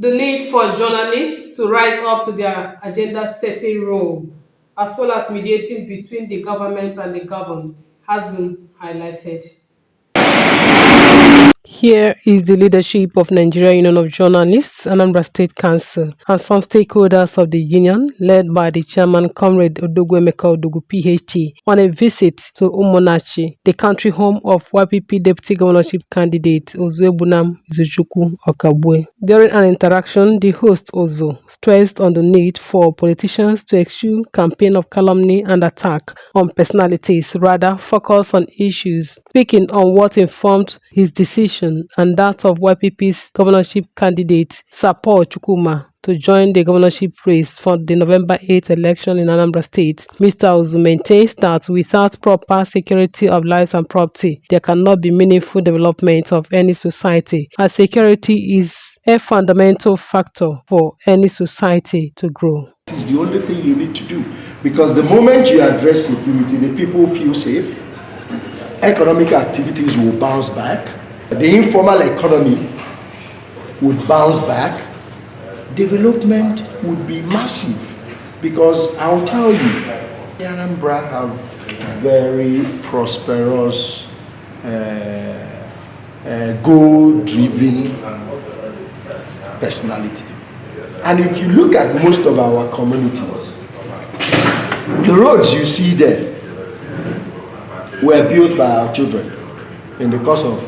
the need for journalists to rise up to their agenda-setting role, as well as mediating between the government and the governed, has been highlighted. Here is the leadership of Nigeria Union of Journalists, Anambra State Council, and some stakeholders of the union, led by the chairman, Comrade Odogwu PhD, on a visit to Umonachi, the country home of YPP deputy governorship candidate Uzuegbuna Izuchukwu Okagbue. During an interaction, the host Ozu stressed on the need for politicians to eschew campaign of calumny and attack on personalities, rather focus on issues, speaking on what informed his decision and that of YPP's governorship candidate Sapo Chukwuma to join the governorship race for the November 8th election in Anambra State. Mr. Ozu maintains that without proper security of lives and property, there cannot be meaningful development of any society, as security is a fundamental factor for any society to grow. It is the only thing you need to do, because the moment you address security, the people feel safe, economic activities will bounce back, the informal economy would bounce back, development would be massive. Because I'll tell you, Anambra have very prosperous, goal-driven personality. And if you look at most of our communities, the roads you see there were built by our children in the course of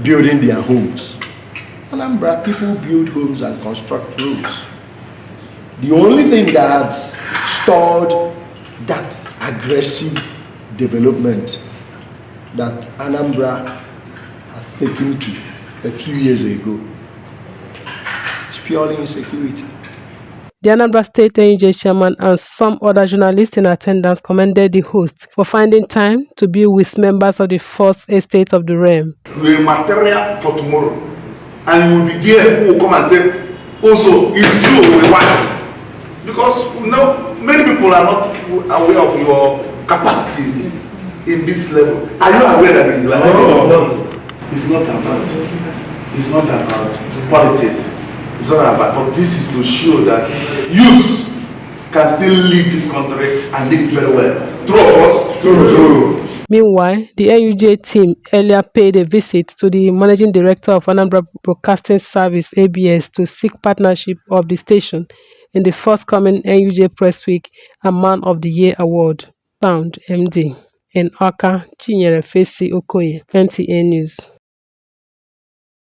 building their homes. Anambra people build homes and construct roads. The only thing that stalled that aggressive development that Anambra had taken to a few years ago is purely insecurity. The Anambra State NUJ chairman and some other journalists in attendance commended the host for finding time to be with members of the Fourth Estate of the realm. We material for tomorrow, and you will be there who will come and say, also, it's you we want. Because many people are not aware of your capacities in this level. Are you aware that it's like no. It's not about politics. It's not about, but this is to show that youth can still lead this country and lead it very well. True of us? True. Meanwhile, the NUJ team earlier paid a visit to the managing director of Anambra Broadcasting Service (ABS) to seek partnership of the station in the forthcoming NUJ Press Week and Man of the Year Award. Found MD in Aka Chinyere Fesi Okoye, NTA News.